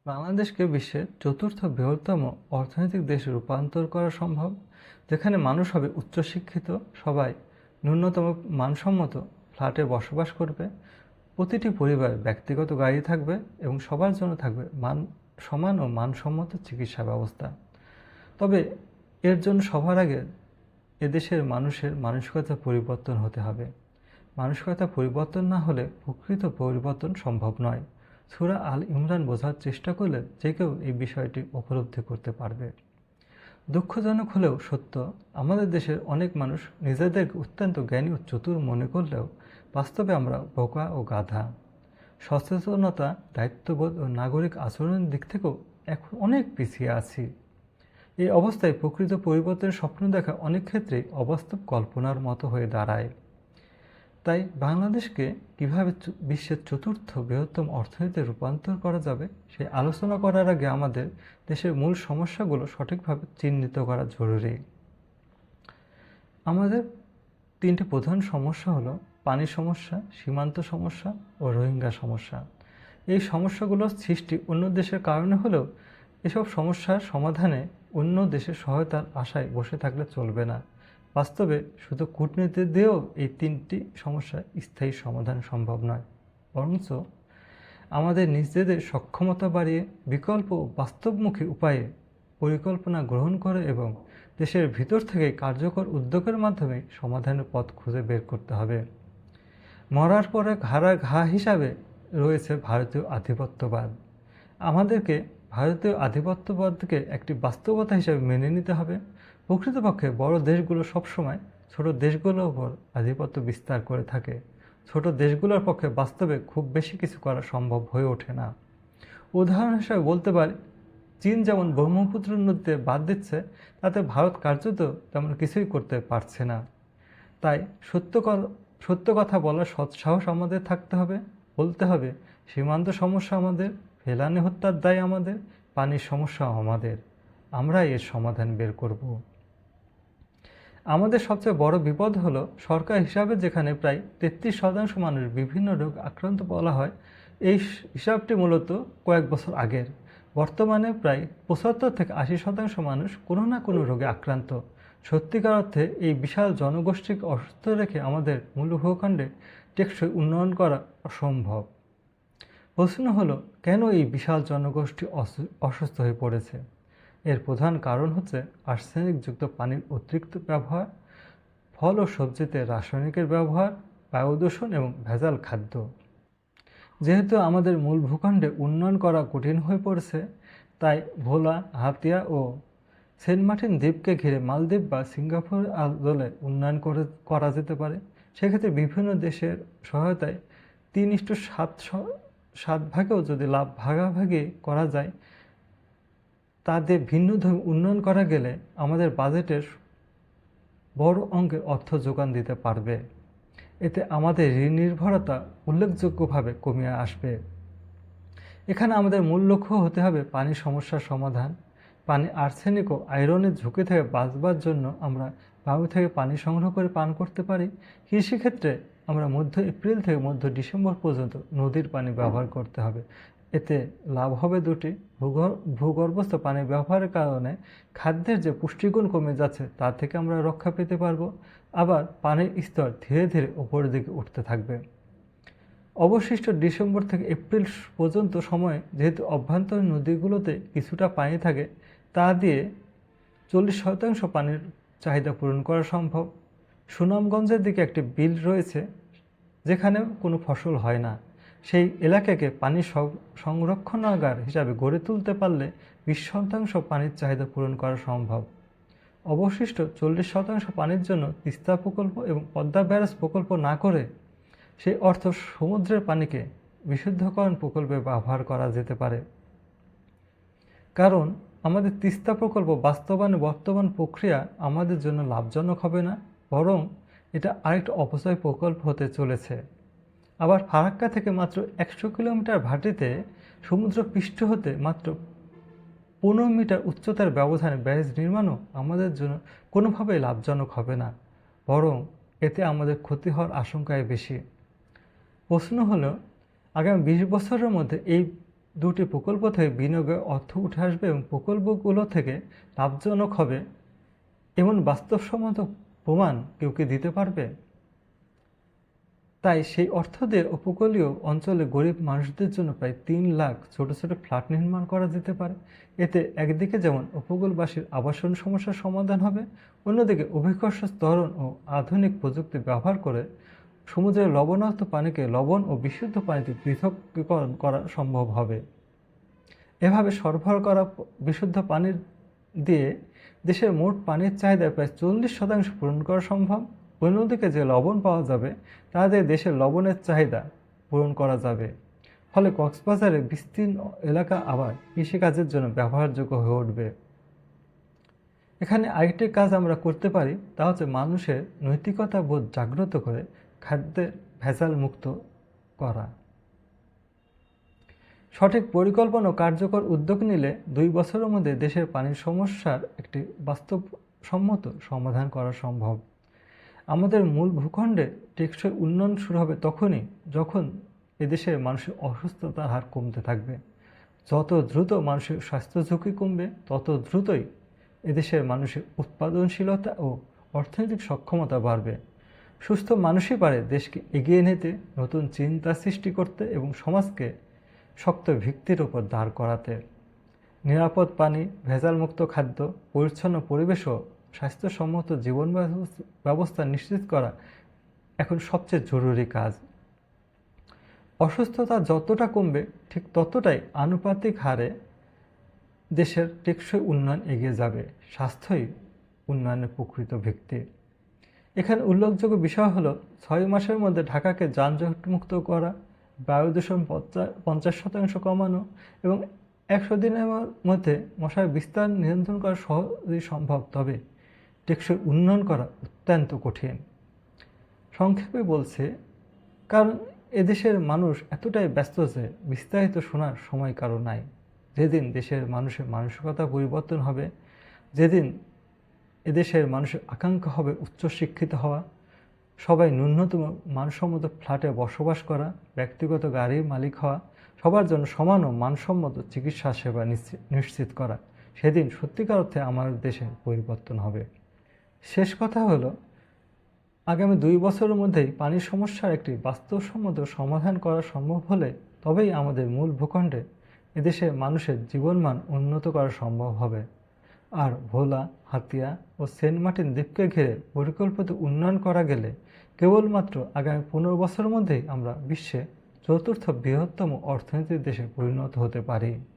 বাংলাদেশকে বিশ্বের চতুর্থ বৃহত্তম অর্থনৈতিক দেশে রূপান্তর করা সম্ভব, যেখানে মানুষ হবে উচ্চশিক্ষিত, সবাই ন্যূনতম মানসম্মত ফ্ল্যাটে বসবাস করবে, প্রতিটি পরিবারে ব্যক্তিগত গাড়ি থাকবে এবং সবার জন্য থাকবে সমান ও মানসম্মত চিকিৎসা ব্যবস্থা। তবে এর জন্য সবার আগে এদেশের মানুষের মানসিকতা পরিবর্তন হতে হবে। মানসিকতা পরিবর্তন না হলে প্রকৃত পরিবর্তন সম্ভব নয়। সূরা আল ইমরান বোঝার চেষ্টা করলে যে কেউ এই বিষয়টি উপলব্ধি করতে পারবে। দুঃখজনক হলেও সত্য, আমাদের দেশের অনেক মানুষ নিজেদেরকে অত্যন্ত জ্ঞানী ও চতুর মনে করলেও বাস্তবে আমরা বোকা ও গাধা। সচেতনতা, দায়িত্ববোধ ও নাগরিক আচরণের দিক থেকেও এখন অনেক পিছিয়ে আছি। এই অবস্থায় প্রকৃত পরিবর্তনের স্বপ্ন দেখা অনেক ক্ষেত্রেই অবাস্তব কল্পনার মতো হয়ে দাঁড়ায়। তাই বাংলাদেশকে কীভাবে বিশ্বের চতুর্থ বৃহত্তম অর্থনীতিতে রূপান্তর করা যাবে সেই আলোচনা করার আগে আমাদের দেশের মূল সমস্যাগুলো সঠিকভাবে চিহ্নিত করা জরুরি। আমাদের তিনটি প্রধান সমস্যা হলো পানি সমস্যা, সীমান্ত সমস্যা ও রোহিঙ্গা সমস্যা। এই সমস্যাগুলোর সৃষ্টি অন্য দেশের কারণে হলেও এসব সমস্যার সমাধানে অন্য দেশের সহায়তার আশায় বসে থাকলে চলবে না। বাস্তবে শুধু কূটনীতি দিয়েও এই তিনটি সমস্যার স্থায়ী সমাধান সম্ভব নয়, বরঞ্চ আমাদের নিজেদের সক্ষমতা বাড়িয়ে বিকল্প ও বাস্তবমুখী উপায়ে পরিকল্পনা গ্রহণ করে এবং দেশের ভিতর থেকে কার্যকর উদ্যোগের মাধ্যমে সমাধানের পথ খুঁজে বের করতে হবে। মরার পরে ঘাড়া ঘা হিসাবে রয়েছে ভারতীয় আধিপত্যবাদ। আমাদেরকে ভারতীয় আধিপত্যবাদকে একটি বাস্তবতা হিসেবে মেনে নিতে হবে। প্রকৃতপক্ষে বড় দেশগুলো সবসময় ছোট দেশগুলোর উপর আধিপত্য বিস্তার করে থাকে। ছোট দেশগুলোর পক্ষে বাস্তবে খুব বেশি কিছু করা সম্ভব হয়ে ওঠে না। উদাহরণ হিসেবে বলতে পারি, চীন যেমন ব্রহ্মপুত্র নদীতে বাদ দিচ্ছে, তাতে ভারত কার্যত তেমন কিছুই করতে পারছে না। তাই সত্য কথা বলার সৎসাহস আমাদের থাকতে হবে। বলতে হবে, সীমান্ত সমস্যা আমাদের, ফেলানি হত্যার দায় আমাদের, পানির সমস্যা আমাদের, আমরাই এর সমাধান বের করব। আমাদের সবচেয়ে বড় বিপদ হলো সরকার হিসাবে যেখানে প্রায় 33% মানুষ বিভিন্ন রোগ আক্রান্ত বলা হয়, এই হিসাবটি মূলত কয়েক বছর আগের। বর্তমানে প্রায় 75 থেকে 80% মানুষ কোনো না কোনো রোগে আক্রান্ত। সত্যিকার অর্থে এই বিশাল জনগোষ্ঠীকে অসুস্থ রেখে আমাদের মূল ভূখণ্ডে টেকসই উন্নয়ন করা অসম্ভব। প্রশ্ন হলো, কেন এই বিশাল জনগোষ্ঠী অসুস্থ হয়ে পড়েছে? এর প্রধান কারণ হচ্ছে আর্সেনিকযুক্ত পানির অতিরিক্ত ব্যবহার, ফল ও সবজিতে রাসায়নিকের ব্যবহার, বায়ু দূষণ এবং ভেজাল খাদ্য। যেহেতু আমাদের মূল ভূখণ্ডে উন্নয়ন করা কঠিন হয়ে পড়েছে, তাই ভোলা, হাতিয়া ও সেন্ট মার্টিন দ্বীপকে ঘিরে মালদ্বীপ বা সিঙ্গাপুর আদলে উন্নয়ন করা যেতে পারে। সেক্ষেত্রে বিভিন্ন দেশের সহায়তায় 3:7 ভাগেও যদি লাভ ভাগাভাগি করা যায়, তাদের ভিন্নধর্মী উন্নয়ন করা গেলে আমাদের বাজেটের বড় অঙ্কের অর্থ যোগান দিতে পারবে। এতে আমাদের ঋণ নির্ভরতা উল্লেখযোগ্যভাবে কমিয়ে আসবে। এখানে আমাদের মূল লক্ষ্য হতে হবে পানির সমস্যার সমাধান। পানি আর্সেনিক ও আয়রনের ঝুঁকি থেকে বাঁচবার জন্য আমরা বায়ু থেকে পানি সংগ্রহ করে পান করতে পারি। কৃষিক্ষেত্রে আমরা মধ্য এপ্রিল থেকে মধ্য ডিসেম্বর পর্যন্ত নদীর পানি ব্যবহার করতে হবে। এতে লাভ হবে দুটি: ভূগর্ভস্থ পানি ব্যবহারের কারণে খাদ্যের যে পুষ্টিগুণ কমে যাচ্ছে তা থেকে আমরা রক্ষা পেতে পারবো। আবার পানির স্তর ধীরে ধীরে উপরের দিকে উঠতে থাকবে। অবশিষ্ট ডিসেম্বর থেকে এপ্রিল পর্যন্ত সময়ে যেহেতু অভ্যন্তরীণ নদীগুলোতে কিছুটা পানি থাকে, তা দিয়ে 40% পানির চাহিদা পূরণ করা সম্ভব। সুনামগঞ্জের দিকে একটি বিল রয়েছে যেখানে কোনো ফসল হয় না। সেই এলাকাকে পানি সংরক্ষণাগার হিসাবে গড়ে তুলতে পারলে 20% পানির চাহিদা পূরণ করা সম্ভব। অবশিষ্ট 40% পানির জন্য তিস্তা প্রকল্প এবং পদ্মা ব্যারাজ প্রকল্প না করে সেই অর্থ সমুদ্রের পানিকে বিশুদ্ধকরণ প্রকল্পে ব্যবহার করা যেতে পারে। কারণ আমাদের তিস্তা প্রকল্প বাস্তবায়নে বর্তমান প্রক্রিয়া আমাদের জন্য লাভজনক হবে না, বরং এটা আরেকটা অপচয় প্রকল্প হতে চলেছে। আবার ফারাক্কা থেকে মাত্র 100 কিলোমিটার ভাটিতে সমুদ্র পৃষ্ঠ হতে মাত্র 15 মিটার উচ্চতার ব্যবধানে ব্যারেজ নির্মাণও আমাদের জন্য কোনোভাবেই লাভজনক হবে না, বরং এতে আমাদের ক্ষতি হওয়ার আশঙ্কাই বেশি। প্রশ্ন হলো, আগামী 20 বছরের মধ্যে এই দুটি প্রকল্প থেকে বিনিয়োগে অর্থ উঠে আসবে এবং প্রকল্পগুলো থেকে লাভজনক হবে এমন বাস্তবসম্মত প্রমাণ কেউ কি দিতে পারবে? তাই সেই অর্থ দিয়ে উপকূলীয় অঞ্চলে গরিব মানুষদের জন্য প্রায় ৩ লাখ ছোট ছোট ফ্ল্যাট নির্মাণ করা যেতে পারে। এতে একদিকে যেমন উপকূলবাসীর আবাসন সমস্যার সমাধান হবে, অন্যদিকে অভিকর্ষ ত্বরণ ও আধুনিক প্রযুক্তি ব্যবহার করে সমুদ্রের লবণাক্ত পানিকে লবণ ও বিশুদ্ধ পানিতে পৃথকীকরণ করা সম্ভব হবে। এভাবে সরবরাহ করা বিশুদ্ধ পানির দিয়ে দেশের মোট পানির চাহিদা প্রায় 40% পূরণ করা সম্ভব। অন্যদিকে যে লবণ পাওয়া যাবে তা দিয়ে দেশের লবণের চাহিদা পূরণ করা যাবে। ফলে কক্সবাজারের বিস্তীর্ণ এলাকা আবার কৃষিকাজের জন্য ব্যবহারযোগ্য হয়ে উঠবে। এখানে আরেকটি কাজ আমরা করতে পারি, তা হচ্ছে মানুষের নৈতিকতা বোধ জাগ্রত করে খাদ্যের ভেজাল মুক্ত করা। সঠিক পরিকল্পনা ও কার্যকর উদ্যোগ নিলে 2 বছরের মধ্যে দেশের পানির সমস্যার একটি বাস্তবসম্মত সমাধান করা সম্ভব। আমাদের মূল ভূখণ্ডে টেকসই উন্নয়ন শুরু হবে তখনই যখন এদেশের মানুষের অসুস্থতার হার কমতে থাকবে। যত দ্রুত মানুষের স্বাস্থ্য ঝুঁকি কমবে তত দ্রুতই এদেশের মানুষের উৎপাদনশীলতা ও অর্থনৈতিক সক্ষমতা বাড়বে। সুস্থ মানুষই পারে দেশকে এগিয়ে নিতে, নতুন চিন্তা সৃষ্টি করতে এবং সমাজকে শক্ত ভিত্তির ওপর দাঁড় করাতে। নিরাপদ পানি, ভেজালমুক্ত খাদ্য, পরিচ্ছন্ন পরিবেশ ও স্বাস্থ্যসম্মত জীবন ব্যবস্থা নিশ্চিত করা এখন সবচেয়ে জরুরি কাজ। অসুস্থতা যতটা কমবে ঠিক ততটাই আনুপাতিক হারে দেশের টেকসই উন্নয়ন এগিয়ে যাবে। স্বাস্থ্যই উন্নয়নের প্রকৃত ভিত্তি। এখানে উল্লেখযোগ্য বিষয় হলো 6 মাসের মধ্যে ঢাকাকে যানজটমুক্ত করা, বায়ু দূষণ 50% কমানো এবং 100 দিনের মধ্যে মশার বিস্তার নিয়ন্ত্রণ করা সহজেই সম্ভব। তবে টেকসই উন্নয়ন করা অত্যন্ত কঠিন। সংক্ষেপে বলছে, কারণ এদেশের মানুষ এতটাই ব্যস্ত যে বিস্তারিত শোনার সময় কারো নাই। যেদিন দেশের মানুষের মানসিকতা পরিবর্তন হবে, যেদিন এদেশের মানুষের আকাঙ্ক্ষা হবে উচ্চশিক্ষিত হওয়া, সবাই ন্যূনতম মানসম্মত ফ্ল্যাটে বসবাস করা, ব্যক্তিগত গাড়ির মালিক হওয়া, সবার জন্য সমান ও মানসম্মত চিকিৎসা সেবা নিশ্চিত করা, সেদিন সত্যিকার অর্থে আমাদের দেশের পরিবর্তন হবে। শেষ কথা হলো, আগামী 2 বছরের মধ্যেই পানির সমস্যার একটি বাস্তবসম্মত সমাধান করা সম্ভব হলে তবেই আমাদের মূল ভূখণ্ডে এদেশের মানুষের জীবনমান উন্নত করা সম্ভব হবে। আর ভোলা, হাতিয়া ও সেন্ট মার্টিন দ্বীপকে ঘিরে পরিকল্পিত উন্নয়ন করা গেলে কেবলমাত্র আগামী 15 বছরের মধ্যেই আমরা বিশ্বে 4র্থ বৃহত্তম অর্থনৈতিক দেশে পরিণত হতে পারি।